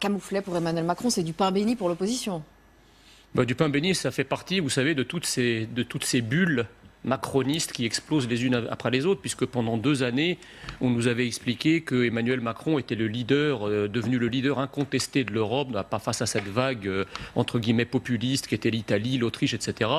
camouflet pour Emmanuel Macron, c'est du pain béni pour l'opposition. Du pain béni, ça fait partie, vous savez, de toutes ces bulles macronistes qui explosent les unes après les autres, puisque pendant 2 années, on nous avait expliqué que Emmanuel Macron était le leader, devenu le leader incontesté de l'Europe, pas face à cette vague, entre guillemets, populiste, qui était l'Italie, l'Autriche, etc.,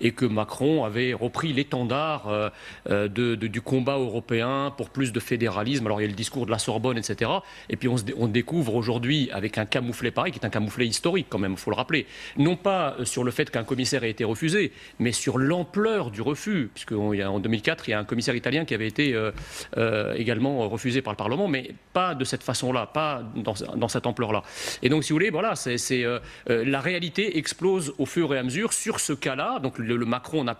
et que Macron avait repris l'étendard du combat européen pour plus de fédéralisme. Alors il y a le discours de la Sorbonne, etc., et puis on découvre aujourd'hui, avec un camouflet pareil, qui est un camouflet historique quand même, il faut le rappeler, non pas sur le fait qu'un commissaire ait été refusé, mais sur l'ampleur du refus, puisqu'en 2004, il y a un commissaire italien qui avait été également refusé par le Parlement, mais pas de cette façon-là, pas dans cette ampleur-là. Et donc, si vous voulez, voilà, la réalité explose au fur et à mesure sur ce cas-là. Donc, le Macron n'a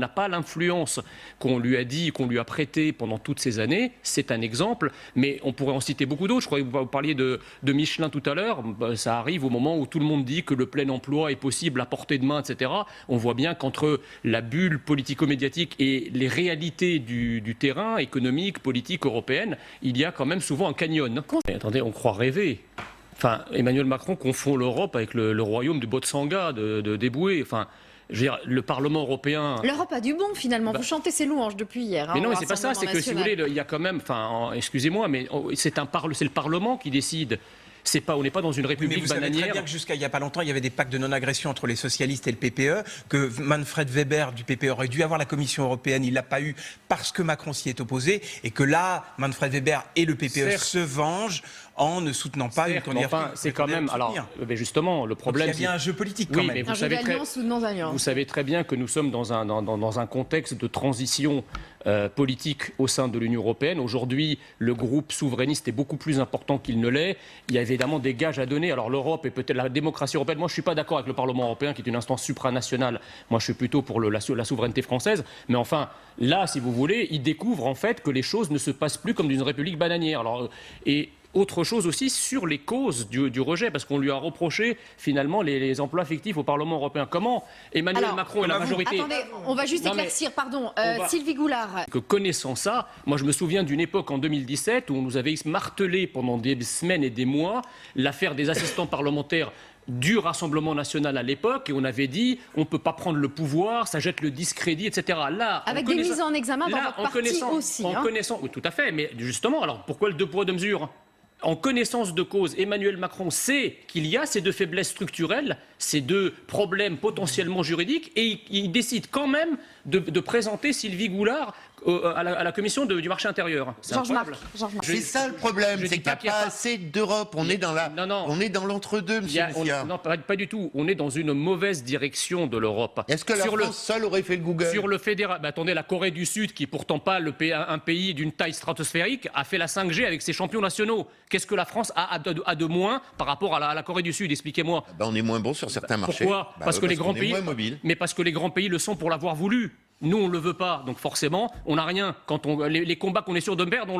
pas l'influence qu'on lui a dit, qu'on lui a prêtée pendant toutes ces années. C'est un exemple, mais on pourrait en citer beaucoup d'autres. Je crois que vous parliez de Michelin tout à l'heure. Ça arrive au moment où tout le monde dit que le plein emploi est possible à portée de main, etc. On voit bien qu'entre la bulle politico-médiatique et les réalités du terrain économique, politique, européenne, il y a quand même souvent un canyon. Mais attendez, on croit rêver. Enfin, Emmanuel Macron confond l'Europe avec le royaume du Botsanga, de Déboué. Enfin, je veux dire, le Parlement européen... L'Europe a du bon, finalement. Vous chantez ses louanges depuis hier. Mais non, mais c'est pas ça. C'est que, si vous voulez, il y a quand même... Enfin, excusez-moi, mais c'est le Parlement qui décide. On n'est pas dans une république bananière. Vous savez très bien que jusqu'à il n'y a pas longtemps, il y avait des pactes de non-agression entre les socialistes et le PPE, que Manfred Weber du PPE aurait dû avoir la Commission européenne, il ne l'a pas eu parce que Macron s'y est opposé, et que là, Manfred Weber et le PPE se vengent en ne soutenant pas une candidature. Enfin, c'est quand même... Alors, mais justement, le problème... Donc, il y a bien un jeu politique quand même. Mais un jeu d'alliance ou de non-alliance. Vous savez très bien que nous sommes dans un contexte de transition politique au sein de l'Union européenne. Aujourd'hui, le groupe souverainiste est beaucoup plus important qu'il ne l'est. Il y a évidemment des gages à donner. Alors l'Europe et peut-être la démocratie européenne. Moi, je ne suis pas d'accord avec le Parlement européen, qui est une instance supranationale. Moi, je suis plutôt pour la souveraineté française. Mais enfin, là, si vous voulez, ils découvrent en fait que les choses ne se passent plus comme d'une république bananière. Alors, autre chose aussi sur les causes du rejet, parce qu'on lui a reproché finalement les emplois fictifs au Parlement européen. Comment Emmanuel Macron et la majorité... Attendez, on va juste éclaircir, pardon. Sylvie Goulard. Connaissant ça, moi je me souviens d'une époque en 2017 où on nous avait martelé pendant des semaines et des mois l'affaire des assistants parlementaires du Rassemblement national à l'époque, et on avait dit on ne peut pas prendre le pouvoir, ça jette le discrédit, etc. Là, avec des mises en examen dans votre parti aussi. Oui, tout à fait, mais justement, alors pourquoi le 2 poids 2 mesures ? En connaissance de cause, Emmanuel Macron sait qu'il y a ces 2 faiblesses structurelles, ces 2 problèmes potentiellement juridiques, et il décide quand même de présenter Sylvie Goulard à la commission du marché intérieur. Georges-Marc. C'est ça le problème, c'est qu'il n'y a pas assez d'Europe. On est dans l'entre-deux, monsieur Messia. Non, pas du tout. On est dans une mauvaise direction de l'Europe. Est-ce que la France seule aurait fait le Google ? Sur le fédéral... attendez, la Corée du Sud, qui est pourtant pas un pays d'une taille stratosphérique, a fait la 5G avec ses champions nationaux. Qu'est-ce que la France a de moins par rapport à la Corée du Sud ? Expliquez-moi. On est moins bon sur certains marchés. Pourquoi ? Parce que les grands pays... moins mobiles. Mais parce que les grands pays le sont pour l'avoir voulu. Nous, on ne le veut pas, donc forcément, on n'a rien. Quand les combats qu'on est sûr de perdre,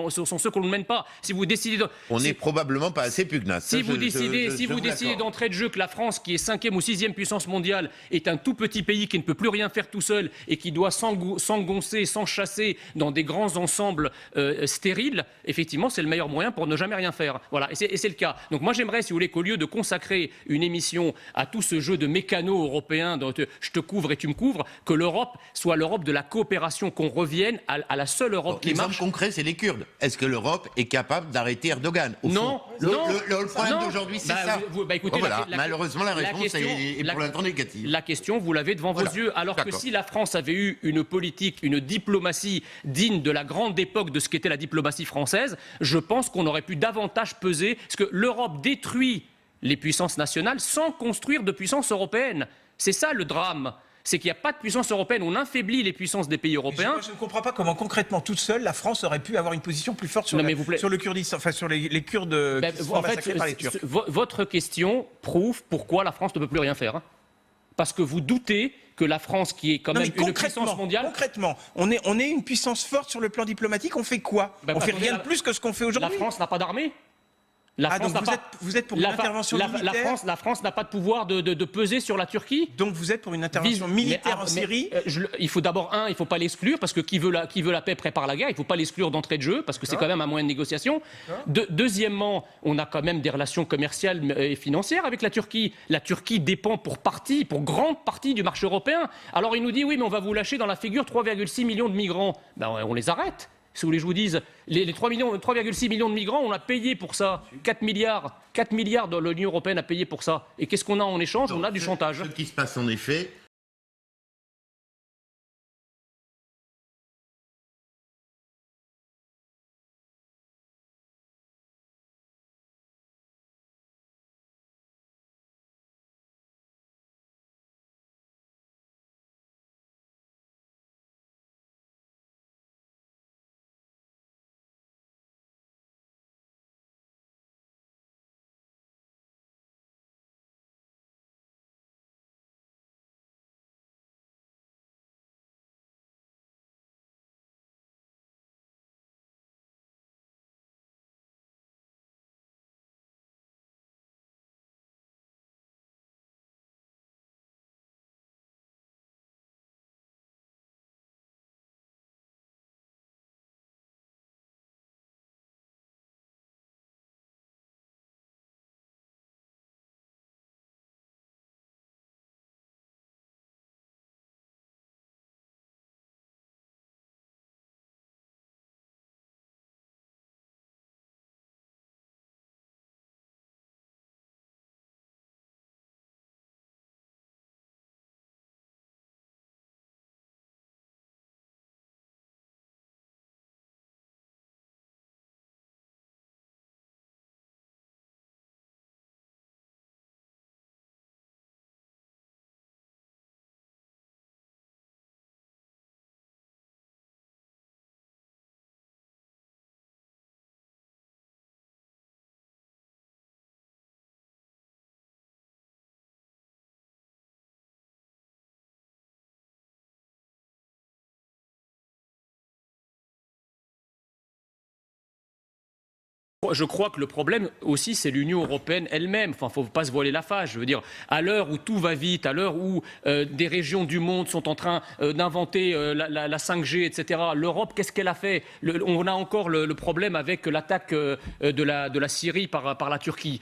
sont ceux qu'on ne mène pas. Si vous décidez... On n'est probablement pas assez pugnace. Si vous décidez d'entrée de jeu que la France, qui est 5e ou 6e puissance mondiale, est un tout petit pays qui ne peut plus rien faire tout seul et qui doit s'engoncer, s'enchasser dans des grands ensembles stériles, effectivement, c'est le meilleur moyen pour ne jamais rien faire. Voilà, et c'est le cas. Donc moi, j'aimerais, si vous voulez, qu'au lieu de consacrer une émission à tout ce jeu de mécano européen, je te couvre et tu me couvres, que l'Europe soit l'Europe de la coopération, qu'on revienne à la seule Europe qui marche. L'exemple concret, c'est les Kurdes. Est-ce que l'Europe est capable d'arrêter Erdogan ? Non. Le problème d'aujourd'hui, c'est ça. Écoutez, malheureusement, la réponse est pour l'instant négative. La question, vous l'avez devant vos yeux. Alors que si la France avait eu une politique, une diplomatie digne de la grande époque de ce qu'était la diplomatie française, je pense qu'on aurait pu davantage peser. Parce que l'Europe détruit les puissances nationales sans construire de puissance européenne. C'est ça le drame. C'est qu'il n'y a pas de puissance européenne, on affaiblit les puissances des pays européens. Je ne comprends pas comment concrètement, toute seule, la France aurait pu avoir une position plus forte sur le Kurdistan, enfin sur les Kurdes qui sont massacrés par les Turcs. Votre question prouve pourquoi la France ne peut plus rien faire. Parce que vous doutez que la France, qui est quand même une puissance mondiale... Concrètement, on est une puissance forte sur le plan diplomatique, on fait quoi ? On fait rien de plus que ce qu'on fait aujourd'hui. La France n'a pas d'armée ? Vous êtes pour une intervention militaire. La France n'a pas de pouvoir de peser sur la Turquie. Donc vous êtes pour une intervention militaire en Syrie. Il faut d'abord, il ne faut pas l'exclure, parce que qui veut la paix prépare la guerre. Il ne faut pas l'exclure d'entrée de jeu, parce que c'est quand même un moyen de négociation. Deuxièmement, on a quand même des relations commerciales et financières avec la Turquie. La Turquie dépend pour grande partie du marché européen. Alors il nous dit, oui, mais on va vous lâcher dans la figure 3,6 millions de migrants. Ben, on les arrête. Si vous voulez, je vous dise, les 3,6 millions de migrants, on a payé pour ça. 4 milliards de l'Union européenne a payé pour ça. Et qu'est-ce qu'on a en échange? On a du chantage. Ce qui se passe en effet, Je crois que le problème aussi, c'est l'Union européenne elle-même. Enfin, il ne faut pas se voiler la face. Je veux dire, à l'heure où tout va vite, à l'heure où des régions du monde sont en train d'inventer la 5G, etc., l'Europe, qu'est-ce qu'elle a fait? On a encore le problème avec l'attaque de la Syrie par la Turquie.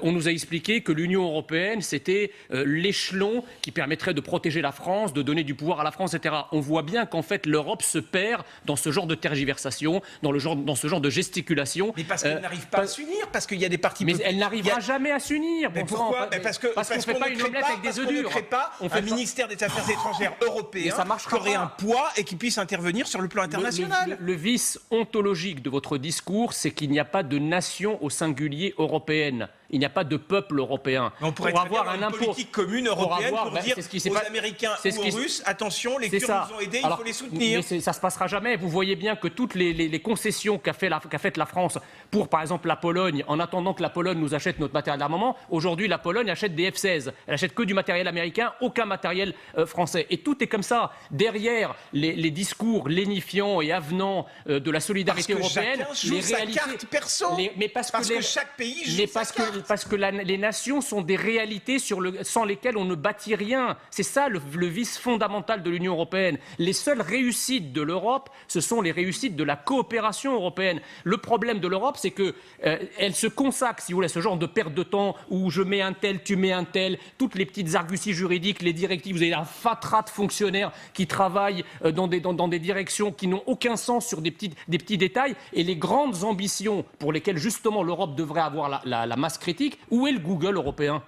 On nous a expliqué que l'Union européenne, c'était l'échelon qui permettrait de protéger la France, de donner du pouvoir à la France, etc. On voit bien qu'en fait, l'Europe se perd dans ce genre de tergiversation, dans ce genre de gesticulation. Mais parce qu'elle n'arrive pas à s'unir, parce qu'il y a des partis... Mais elle n'arrivera jamais à s'unir. Mais pourquoi? Parce qu'on ne fait pas une omelette avec des œufs durs. On ne crée pas un ministère des Affaires étrangères européen qui aurait un poids et qui puisse intervenir sur le plan international. Le vice ontologique de votre discours, c'est qu'il n'y a pas de nation au singulier européenne. Il n'y a pas de peuple européen. On pourrait avoir une politique commune européenne pour dire aux Américains ou aux Russes, attention, les Kurdes nous ont aidés, il faut les soutenir. Mais ça ne se passera jamais. Vous voyez bien que toutes les concessions qu'a faites la France pour, par exemple, la Pologne, en attendant que la Pologne nous achète notre matériel d'armement, aujourd'hui, la Pologne achète des F-16. Elle achète que du matériel américain, aucun matériel français. Et tout est comme ça. Derrière les discours lénifiants et avenants de la solidarité européenne, les réalités... Sa carte perso. Parce que chaque pays joue sa carte. Parce que les nations sont des réalités sans lesquelles on ne bâtit rien. C'est ça le vice fondamental de l'Union européenne. Les seules réussites de l'Europe, ce sont les réussites de la coopération européenne. Le problème de l'Europe, c'est qu'elle se consacre, si vous voulez, à ce genre de perte de temps où je mets un tel, tu mets un tel, toutes les petites arguties juridiques, les directives, vous avez un fatras de fonctionnaires qui travaillent dans des directions qui n'ont aucun sens sur des petits détails, et les grandes ambitions pour lesquelles justement l'Europe devrait avoir la masse critique. Où est le Google européen?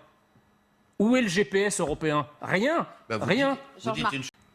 Où est le GPS européen? Rien. Rien.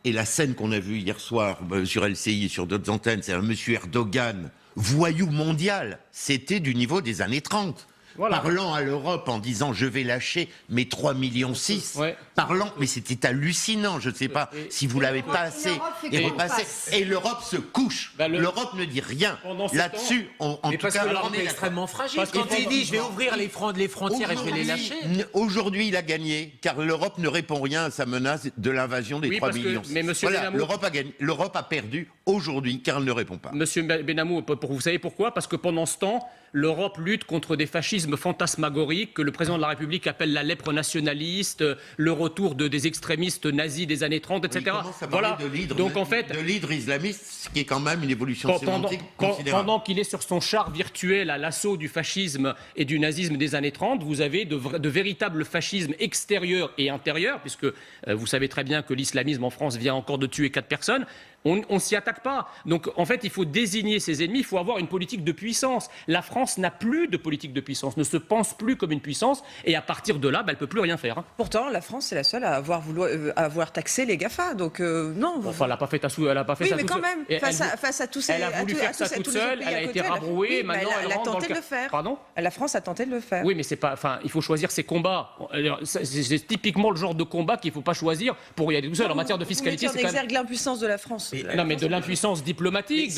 Et la scène qu'on a vue hier soir sur LCI et sur d'autres antennes, c'est un monsieur Erdogan, voyou mondial, c'était du niveau des années 30. Voilà. Parlant à l'Europe en disant je vais lâcher mes 3,6 millions. Ouais. Parlant, mais c'était hallucinant. Je ne sais pas si vous l'avez pas assez repassé. Et l'Europe se couche. L'Europe ne dit rien. Là-dessus, en tout cas, l'Europe est extrêmement fragile. Quand il dit je vais ouvrir les frontières et je vais les lâcher. Aujourd'hui, il a gagné, car l'Europe ne répond rien à sa menace de l'invasion des 3 millions. Mais monsieur Benamou, l'Europe a gagné. L'Europe a perdu aujourd'hui, car elle ne répond pas. Monsieur Benamou, vous savez pourquoi? Parce que pendant ce temps, l'Europe lutte contre des fascismes fantasmagoriques que le président de la République appelle la lèpre nationaliste, le retour des extrémistes nazis des années 30, etc. Voilà. Donc en fait, de l'hydre islamiste, ce qui est quand même une évolution sémantique considérable. Pendant qu'il est sur son char virtuel à l'assaut du fascisme et du nazisme des années 30, vous avez de véritables fascismes extérieurs et intérieurs, puisque vous savez très bien que l'islamisme en France vient encore de tuer 4 personnes. On ne s'y attaque pas. Donc, en fait, il faut désigner ses ennemis, il faut avoir une politique de puissance. La France n'a plus de politique de puissance, ne se pense plus comme une puissance, et à partir de là, elle ne peut plus rien faire. Pourtant, la France est la seule à avoir taxé les GAFA, donc non. Enfin, elle n'a pas fait ça oui, mais tout quand seul. même, face à tous ces... Elle a voulu faire ça toute seule, elle a été rabrouée, maintenant elle rentre dans le... Elle a tenté de le faire. Pardon ? La France a tenté de le faire. Oui, mais c'est pas... Enfin, il faut choisir ses combats. C'est typiquement le genre de combat qu'il ne faut pas choisir pour y aller tout seul. En matière de fiscalité, c'est quand même... l'impuissance de la France. Non, mais de l'impuissance diplomatique,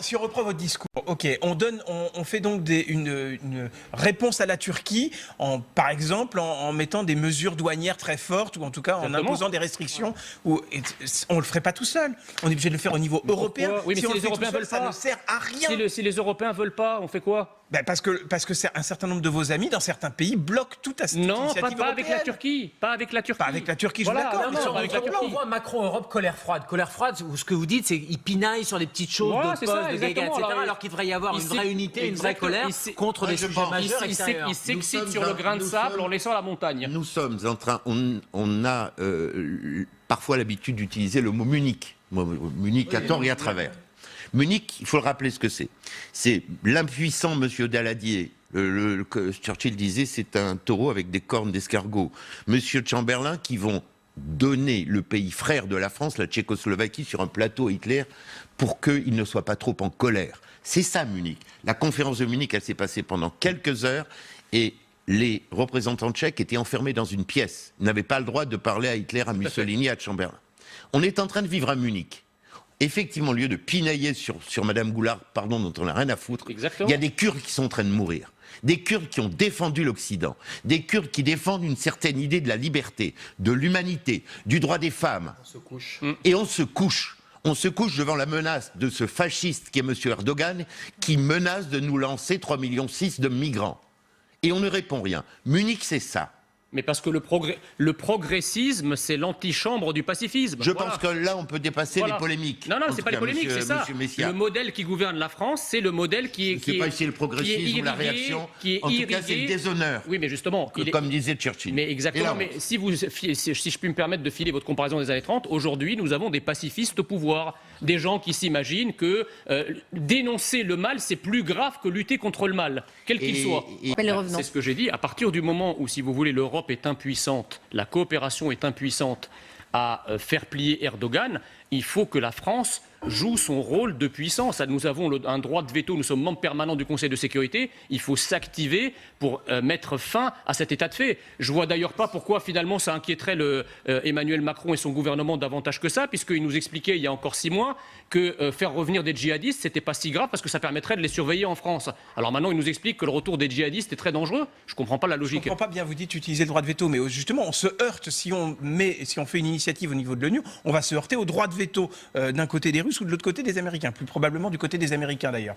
si on reprend votre discours, ok, on fait donc une réponse à la Turquie, par exemple en mettant des mesures douanières très fortes, ou en tout cas en imposant des restrictions. On ne le ferait pas tout seul. On est obligé de le faire au niveau européen. Oui, mais si les Européens veulent pas, ça ne sert à rien. Si les Européens veulent pas, on fait quoi ? Parce que un certain nombre de vos amis dans certains pays bloquent tout à cette initiative pas avec la Turquie. Pas avec la Turquie. Pas avec la Turquie, je suis d'accord. On voit Macron Europe colère froide. Colère froide, ce que vous dites, c'est qu'il pinaille sur des petites choses, de postes, de dégâts, etc. Alors qu'il devrait y avoir une vraie unité, une vraie colère contre des sujets majeurs extérieurs. Il s'excite sur le grain de sable en laissant la montagne. Nous sommes en train... On a parfois l'habitude d'utiliser le mot Munich. Munich à tort et à travers. Munich, il faut le rappeler ce que c'est. C'est l'impuissant monsieur Daladier. Churchill disait c'est un taureau avec des cornes d'escargot. Monsieur Chamberlain qui vont donner le pays frère de la France, la Tchécoslovaquie, sur un plateau Hitler pour qu'il ne soit pas trop en colère. C'est ça Munich. La conférence de Munich, elle s'est passée pendant quelques heures et les représentants tchèques étaient enfermés dans une pièce. Ils n'avaient pas le droit de parler à Hitler, à Mussolini, à Chamberlain. On est en train de vivre à Munich. Effectivement, au lieu de pinailler sur Madame Goulard, pardon, dont on n'a rien à foutre, il y a des Kurdes qui sont en train de mourir. Des Kurdes qui ont défendu l'Occident. Des Kurdes qui défendent une certaine idée de la liberté, de l'humanité, du droit des femmes. On se couche. Et on se couche. On se couche devant la menace de ce fasciste qui est M. Erdogan, qui menace de nous lancer 3,6 millions de migrants. Et on ne répond rien. Munich, c'est ça. Mais parce que le progressisme, c'est l'antichambre du pacifisme. Je pense que là, on peut dépasser les polémiques. Non, c'est pas les polémiques, c'est ça. Le modèle qui gouverne la France, c'est le modèle qui est... C'est pas ici le progressisme ou la réaction. En tout cas, c'est le déshonneur. Oui, mais justement... Comme disait Churchill. Mais exactement, mais si je puis me permettre de filer votre comparaison des années 30, aujourd'hui, nous avons des pacifistes au pouvoir. Des gens qui s'imaginent que dénoncer le mal, c'est plus grave que lutter contre le mal, quel qu'il soit. C'est ce que j'ai dit. À partir du moment où, si vous voulez, l'Europe est impuissante, la coopération est impuissante à faire plier Erdogan, il faut que la France joue son rôle de puissance. Nous avons un droit de veto, nous sommes membres permanents du Conseil de sécurité, il faut s'activer pour mettre fin à cet état de fait. Je ne vois d'ailleurs pas pourquoi finalement ça inquiéterait Emmanuel Macron et son gouvernement davantage que ça, puisqu'il nous expliquait il y a encore 6 mois que faire revenir des djihadistes, c'était pas si grave parce que ça permettrait de les surveiller en France. Alors maintenant, il nous explique que le retour des djihadistes est très dangereux. Je ne comprends pas la logique. Je ne comprends pas bien, vous dites utiliser le droit de veto, mais justement, on se heurte, si on fait une initiative au niveau de l'ONU, on va se heurter au droit de veto d'un côté des Russes ou de l'autre côté des Américains, plus probablement du côté des Américains d'ailleurs.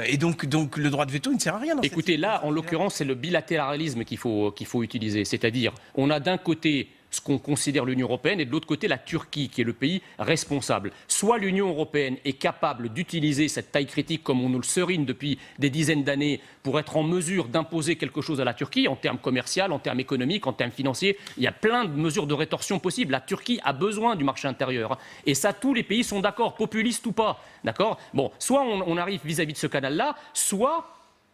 Et donc le droit de veto, il ne sert à rien. Écoutez, là, en l'occurrence, c'est le bilatéralisme qu'il faut utiliser. C'est-à-dire, on a d'un côté ce qu'on considère l'Union européenne et de l'autre côté la Turquie qui est le pays responsable. Soit l'Union européenne est capable d'utiliser cette taille critique comme on nous le serine depuis des dizaines d'années pour être en mesure d'imposer quelque chose à la Turquie en termes commerciaux, en termes économiques, en termes financiers. Il y a plein de mesures de rétorsion possibles. La Turquie a besoin du marché intérieur. Et ça, tous les pays sont d'accord, populistes ou pas. D'accord ? Bon, soit on arrive vis-à-vis de ce canal-là, soit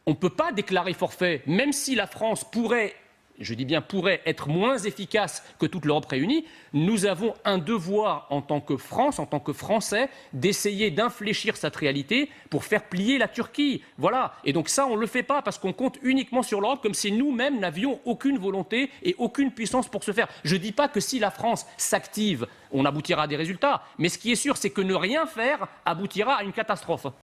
on ne peut pas déclarer forfait, même si la France pourrait... je dis bien pourrait être moins efficace que toute l'Europe réunie, nous avons un devoir en tant que France, en tant que Français, d'essayer d'infléchir cette réalité pour faire plier la Turquie. Voilà. Et donc ça, on ne le fait pas parce qu'on compte uniquement sur l'Europe comme si nous-mêmes n'avions aucune volonté et aucune puissance pour ce faire. Je ne dis pas que si la France s'active, on aboutira à des résultats. Mais ce qui est sûr, c'est que ne rien faire aboutira à une catastrophe.